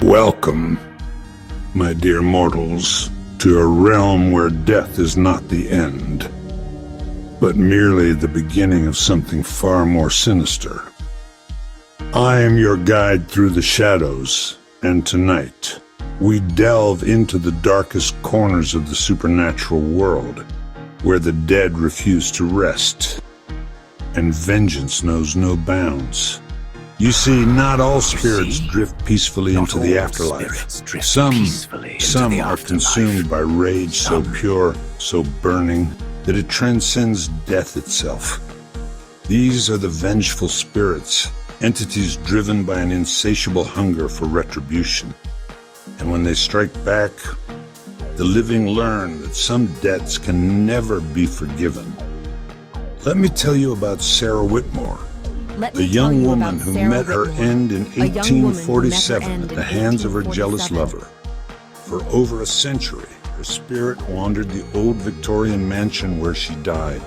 Welcome, my dear mortals, to a realm where death is not the end, but merely the beginning of something far more sinister. I am your guide through the shadows, and tonight, we delve into the darkest corners of the supernatural world, where the dead refuse to rest, and vengeance knows no bounds. You see, not all spirits drift peacefully into the afterlife. Some are consumed by rage so pure, so burning, that it transcends death itself. These are the vengeful spirits, entities driven by an insatiable hunger for retribution. And when they strike back, the living learn that some debts can never be forgiven. Let me tell you about Sarah Whitmore, a young woman who met her end in 1847 at the hands of her jealous lover. For over a century, her spirit wandered the old Victorian mansion where she died,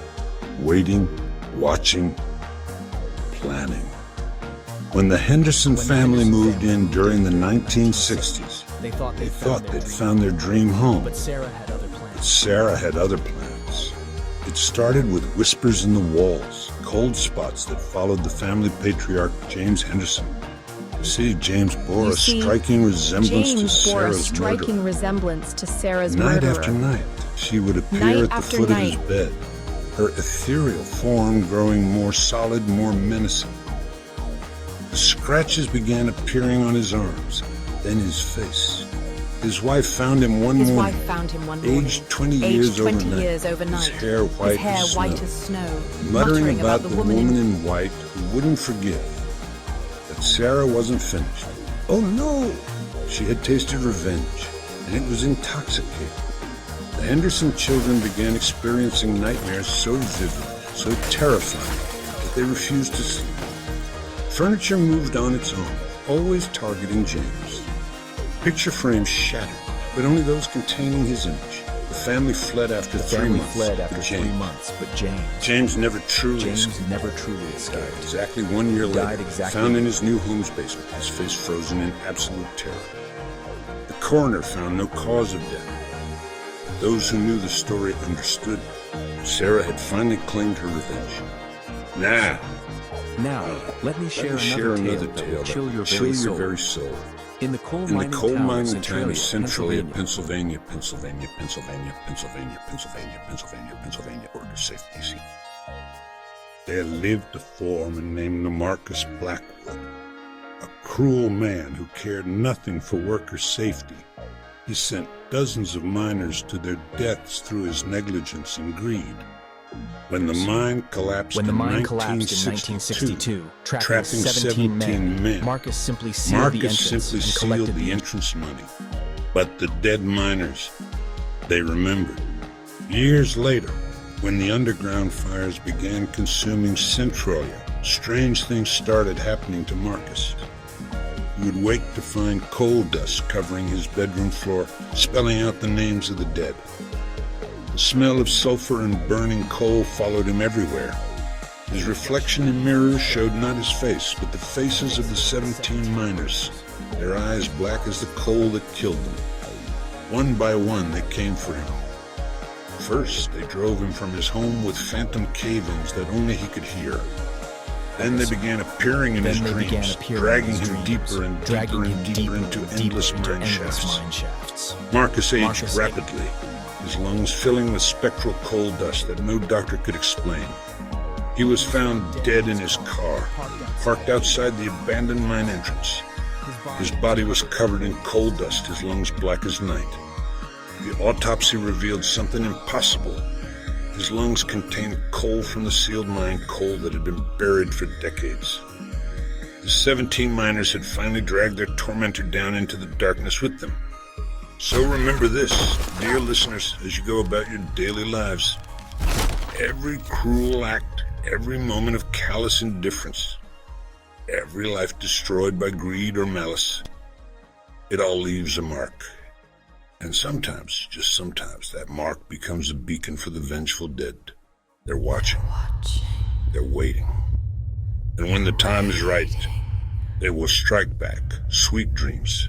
waiting, watching, planning. When the Henderson family moved in during the 1960s, they thought they'd found their dream home. But Sarah had other plans. It started with whispers in the walls, cold spots that followed the family patriarch James Henderson. You see, James bore a striking resemblance to Sarah's murderer. Night after night, she would appear at the foot of his bed, her ethereal form growing more solid, more menacing. The scratches began appearing on his arms, then his face. His wife found him one morning, aged 20 years overnight, his hair white as snow, muttering about the woman in white who wouldn't forgive. But Sarah wasn't finished. Oh no! She had tasted revenge, and it was intoxicating. The Henderson children began experiencing nightmares so vivid, so terrifying, that they refused to sleep. Furniture moved on its own, always targeting James. Picture frames shattered, but only those containing his image. The family fled after 3 months, but James never truly escaped. Exactly 1 year later, found in his new home's basement, his face frozen in absolute terror. The coroner found no cause of death. But those who knew the story understood. Sarah had finally claimed her revenge. Now, let me share another tale that will chill your very soul. In the coal mining town of Centralia, Pennsylvania, order safety. There lived a foreman named Marcus Blackwood, a cruel man who cared nothing for workers' safety. He sent dozens of miners to their deaths through his negligence and greed. When the mine collapsed in 1962, trapping 17 men, Marcus simply sealed the entrance money. But the dead miners, they remembered. Years later, when the underground fires began consuming Centralia, strange things started happening to Marcus. He would wake to find coal dust covering his bedroom floor, spelling out the names of the dead. The smell of sulfur and burning coal followed him everywhere. His reflection in mirrors showed not his face, but the faces of the 17 miners, their eyes black as the coal that killed them. One by one, they came for him. First, they drove him from his home with phantom cave-ins that only he could hear. Then they began appearing in his dreams, dragging him deeper and deeper into endless mine shafts. Marcus aged rapidly, his lungs filling with spectral coal dust that no doctor could explain. He was found dead in his car, parked outside the abandoned mine entrance. His body was covered in coal dust, his lungs black as night. The autopsy revealed something impossible. His lungs contained coal from the sealed mine, coal that had been buried for decades. The 17 miners had finally dragged their tormentor down into the darkness with them. So remember this, dear listeners, as you go about your daily lives. Every cruel act, every moment of callous indifference, every life destroyed by greed or malice, it all leaves a mark. And sometimes, just sometimes, that mark becomes a beacon for the vengeful dead. They're watching. They're waiting. And when the time is right, they will strike back. Sweet dreams.